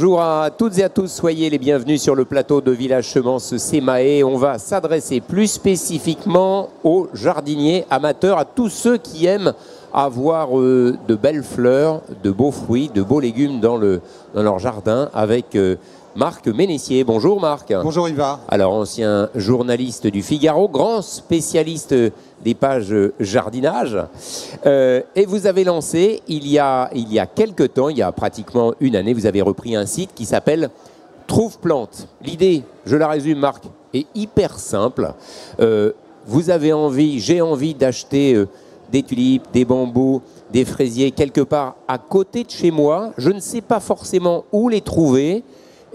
Bonjour à toutes et à tous, soyez les bienvenus sur le plateau de Village Semence Sémaé. On va s'adresser plus spécifiquement aux jardiniers amateurs, à tous ceux qui aiment avoir de belles fleurs, de beaux fruits, de beaux légumes dans leur jardin avec Marc Ménessier. Bonjour Marc. Bonjour Yva. Alors ancien journaliste du Figaro, grand spécialiste des pages jardinage. Et vous avez lancé il y a quelques temps, il y a pratiquement une année, vous avez repris un site qui s'appelle Trouve Plante. L'idée, je la résume Marc, est hyper simple. Vous avez envie, j'ai envie d'acheter des tulipes, des bambous, des fraisiers quelque part à côté de chez moi. Je ne sais pas forcément où les trouver.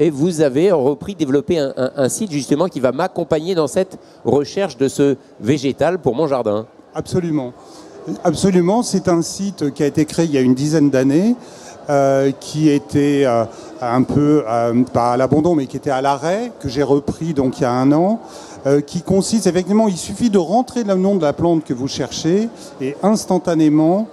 Et vous avez développé un site justement qui va m'accompagner dans cette recherche de ce végétal pour mon jardin. Absolument. Absolument, c'est un site qui a été créé il y a une dizaine d'années, qui était un peu, pas à l'abandon, mais qui était à l'arrêt, que j'ai repris donc il y a un an, qui consiste effectivement, il suffit de rentrer le nom de la plante que vous cherchez et instantanément,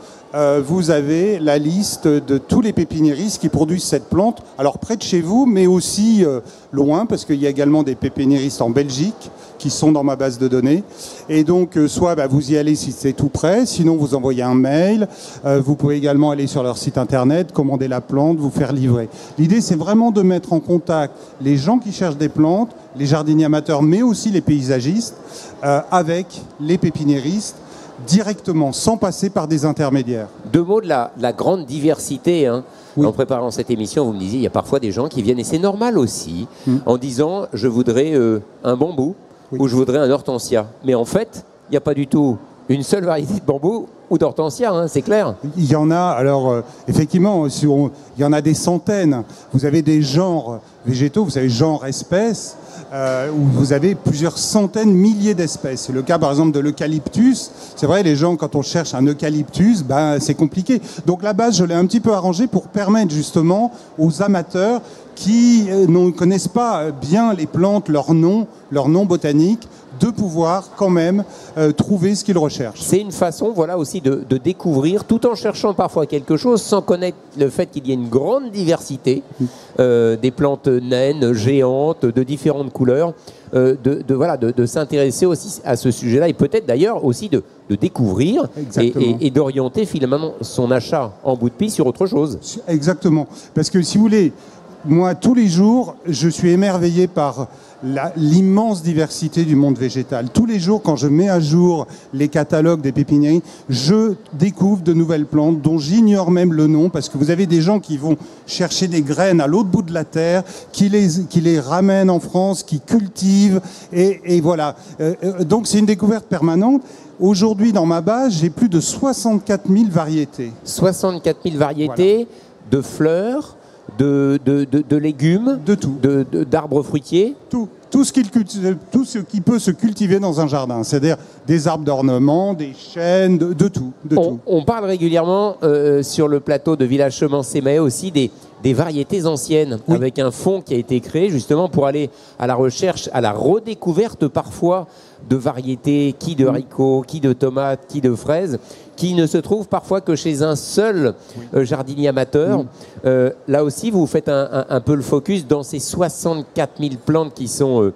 vous avez la liste de tous les pépiniéristes qui produisent cette plante, alors près de chez vous, mais aussi loin, parce qu'il y a également des pépiniéristes en Belgique qui sont dans ma base de données. Et donc, soit vous y allez si c'est tout près, sinon vous envoyez un mail. Vous pouvez également aller sur leur site internet, commander la plante, vous faire livrer. L'idée, c'est vraiment de mettre en contact les gens qui cherchent des plantes, les jardiniers amateurs, mais aussi les paysagistes, avec les pépiniéristes, directement, sans passer par des intermédiaires. Deux mots de la grande diversité. Oui. En préparant cette émission, vous me disiez, il y a parfois des gens qui viennent, et c'est normal aussi, en disant, je voudrais un bambou, ou je voudrais un hortensia. Mais en fait, il n'y a pas du tout une seule variété de bambou ou d'hortensia, c'est clair. Il y en a, alors effectivement, il y en a des centaines. Vous avez des genres végétaux, vous savez, genre espèces, où vous avez plusieurs centaines, milliers d'espèces. C'est le cas par exemple de l'eucalyptus. C'est vrai, les gens, quand on cherche un eucalyptus, c'est compliqué. Donc la base, je l'ai un petit peu arrangée pour permettre justement aux amateurs qui ne connaissent pas bien les plantes, leur nom botanique, de pouvoir quand même trouver ce qu'ils recherchent. C'est une façon, voilà, aussi de découvrir, tout en cherchant parfois quelque chose, sans connaître le fait qu'il y ait une grande diversité, des plantes naines, géantes, de différentes couleurs, de s'intéresser aussi à ce sujet-là, et peut-être d'ailleurs aussi de découvrir et d'orienter finalement son achat en bout de piste sur autre chose. Exactement. Parce que si vous voulez, moi, tous les jours, je suis émerveillé par l'immense diversité du monde végétal. Tous les jours, quand je mets à jour les catalogues des pépiniéries, je découvre de nouvelles plantes dont j'ignore même le nom, parce que vous avez des gens qui vont chercher des graines à l'autre bout de la terre, qui les ramènent en France, qui cultivent, et voilà. Donc c'est une découverte permanente. Aujourd'hui, dans ma base, j'ai plus de 64 000 variétés. 64 000 variétés, voilà, de fleurs, de légumes, de tout, d'arbres fruitiers, tout ce qui peut se cultiver dans un jardin, c'est-à-dire des arbres d'ornement, des chênes, de tout. On parle régulièrement sur le plateau de Village Semence Sémaé aussi des variétés anciennes, oui, avec un fonds qui a été créé justement pour aller à la recherche, à la redécouverte parfois de variétés, qui de haricots, qui de tomates, qui de fraises, qui ne se trouvent parfois que chez un seul jardinier amateur. Là aussi, vous faites un peu le focus dans ces 64 000 plantes qui sont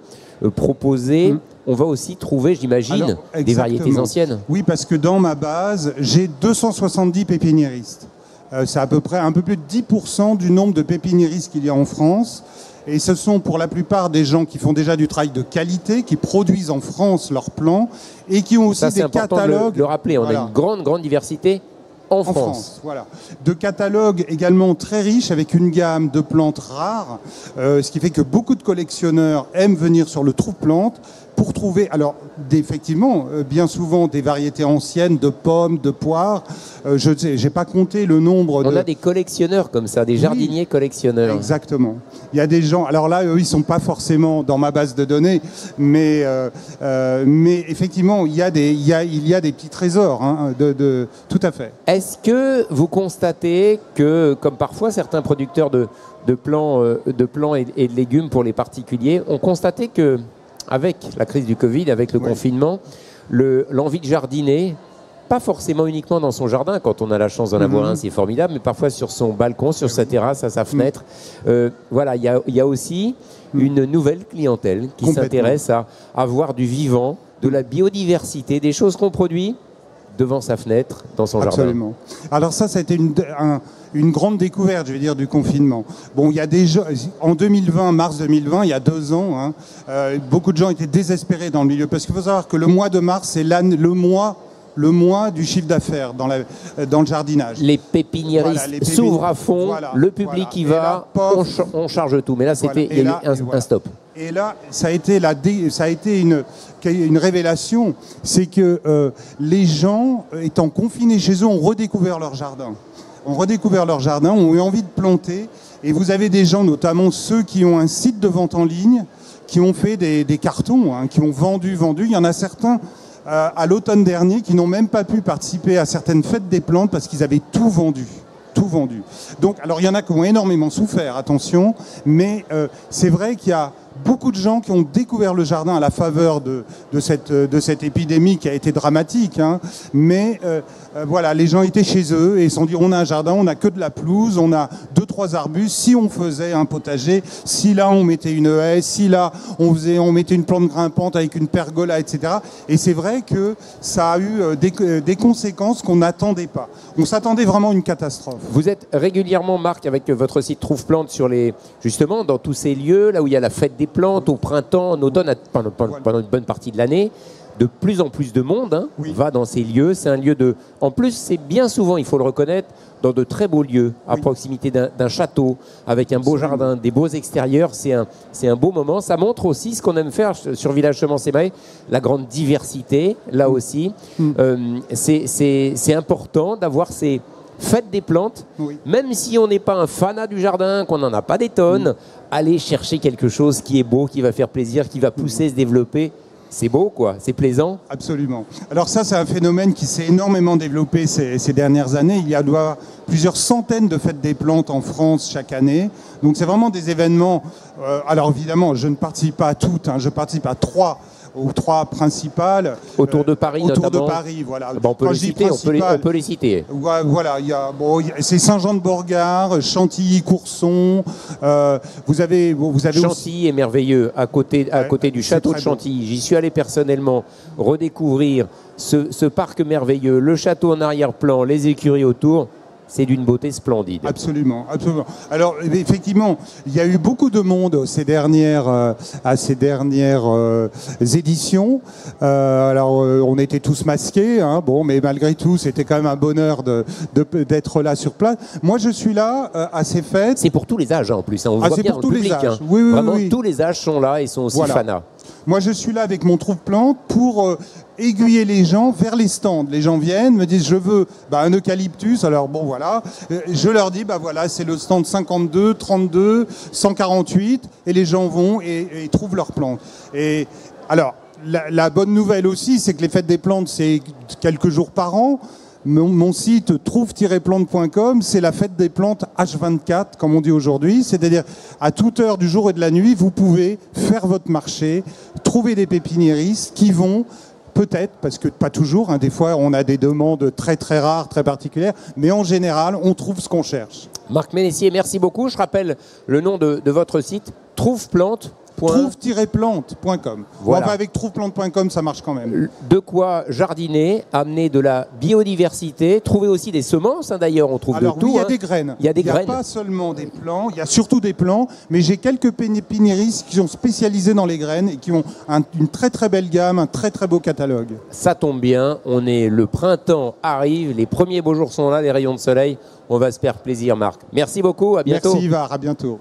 proposées. On va aussi trouver, j'imagine, des variétés anciennes. Oui, parce que dans ma base, j'ai 270 pépiniéristes. C'est à peu près un peu plus de 10% du nombre de pépiniéristes qu'il y a en France. Et ce sont pour la plupart des gens qui font déjà du travail de qualité, qui produisent en France leurs plants et qui ont aussi des catalogues. De le rappeler, on a une grande diversité en France. Voilà. De catalogues également très riches avec une gamme de plantes rares, ce qui fait que beaucoup de collectionneurs aiment venir sur le Trouve Plante pour trouver, alors effectivement, bien souvent des variétés anciennes de pommes, de poires. Je sais, j'ai pas compté le nombre. On a des collectionneurs comme ça, des jardiniers collectionneurs. Exactement. Il y a des gens. Alors là, eux, ils sont pas forcément dans ma base de données, mais effectivement, il y a des petits trésors, tout à fait. Est-ce que vous constatez que, comme parfois certains producteurs de plants et de légumes pour les particuliers, ont constaté que avec la crise du Covid, avec le confinement, l'envie de jardiner pas forcément uniquement dans son jardin. Quand on a la chance d'en avoir un, c'est formidable, mais parfois sur son balcon, sur sa terrasse, à sa fenêtre. Voilà, il y a aussi une nouvelle clientèle qui s'intéresse à avoir du vivant, de la biodiversité, des choses qu'on produit devant sa fenêtre, dans son jardin. Absolument. Alors ça a été une grande découverte, je vais dire, du confinement. Bon, il y a déjà, en 2020, mars 2020, il y a 2 ans, beaucoup de gens étaient désespérés dans le milieu, parce qu'il faut savoir que le mois de mars, c'est le mois du chiffre d'affaires dans le jardinage. Les pépiniéristes s'ouvrent à fond, le public y va, on charge tout. Mais là, il y a eu un stop. Et là, ça a été une révélation, c'est que les gens, étant confinés chez eux, ont redécouvert leur jardin. Ont eu envie de planter. Et vous avez des gens, notamment ceux qui ont un site de vente en ligne, qui ont fait des cartons, qui ont vendu. Il y en a certains à l'automne dernier qui n'ont même pas pu participer à certaines fêtes des plantes parce qu'ils avaient tout vendu. Donc, alors il y en a qui ont énormément souffert, attention, mais c'est vrai qu'il y a beaucoup de gens qui ont découvert le jardin à la faveur de cette épidémie qui a été dramatique. Mais voilà, les gens étaient chez eux et se sont dit, on a un jardin, on n'a que de la pelouse, on a 2-3 arbustes. Si on faisait un potager, si là on mettait une haie, si là on mettait une plante grimpante avec une pergola, etc. Et c'est vrai que ça a eu des conséquences qu'on n'attendait pas. On s'attendait vraiment à une catastrophe. Vous êtes régulièrement, Marc, avec votre site Trouve Plante, justement dans tous ces lieux, là où il y a la fête des plantes au printemps, en automne, pendant une bonne partie de l'année. De plus en plus de monde va dans ces lieux. C'est un lieu de... En plus, c'est bien souvent, il faut le reconnaître, dans de très beaux lieux, à proximité d'un château, avec un beau jardin, des beaux extérieurs. C'est un beau moment. Ça montre aussi ce qu'on aime faire sur Village Semences-et-Mailles, la grande diversité, là aussi. C'est important d'avoir ces fêtes des plantes, même si on n'est pas un fanat du jardin, qu'on n'en a pas des tonnes, aller chercher quelque chose qui est beau, qui va faire plaisir, qui va pousser, se développer. C'est beau, quoi. C'est plaisant. Absolument. Alors ça, c'est un phénomène qui s'est énormément développé ces dernières années. Il y a plusieurs centaines de fêtes des plantes en France chaque année. Donc c'est vraiment des événements... alors évidemment, je ne participe pas à toutes. Je participe à 3 principales. Autour de Paris, notamment. Autour de Paris, voilà. On peut les citer. Voilà, c'est Saint-Jean-de-Borgard, Chantilly, Courson. Vous avez Chantilly est merveilleux, à côté du château de Chantilly. J'y suis allé personnellement redécouvrir ce parc merveilleux, le château en arrière-plan, les écuries autour. C'est d'une beauté splendide. Absolument. Alors, effectivement, il y a eu beaucoup de monde à ces dernières éditions. Alors, on était tous masqués, mais malgré tout, c'était quand même un bonheur d'être là sur place. Moi, je suis là à ces fêtes. C'est pour tous les âges, en plus. On voit bien pour dans tous le public. Les âges. Oui, vraiment, tous les âges sont là et sont aussi fanas. Moi, je suis là avec mon trouve-plante pour aiguiller les gens vers les stands. Les gens viennent, me disent, je veux un eucalyptus. Alors, bon, voilà. Je leur dis, voilà, c'est le stand 52, 32, 148. Et les gens vont et trouvent leurs plantes. Et alors, la bonne nouvelle aussi, c'est que les fêtes des plantes, c'est quelques jours par an. Mon site trouve-plante.com, c'est la fête des plantes H24, comme on dit aujourd'hui. C'est-à-dire, à toute heure du jour et de la nuit, vous pouvez faire votre marché, trouver des pépiniéristes qui vont, peut-être, parce que pas toujours, des fois on a des demandes très très rares, très particulières, mais en général, on trouve ce qu'on cherche. Marc Ménessier, merci beaucoup. Je rappelle le nom de votre site, trouve-plante. Trouve-plante.com. Voilà. Avec trouve-plante.com, ça marche quand même. De quoi jardiner, amener de la biodiversité, trouver aussi des semences, d'ailleurs, on trouve de tout. Il y a des graines. Il y a pas seulement des plants, il y a surtout des plants, mais j'ai quelques pépiniéristes qui sont spécialisés dans les graines et qui ont une très très belle gamme, un très très beau catalogue. Ça tombe bien, le printemps arrive, les premiers beaux jours sont là, les rayons de soleil. On va se faire plaisir, Marc. Merci beaucoup, à bientôt. Merci Ivar, à bientôt.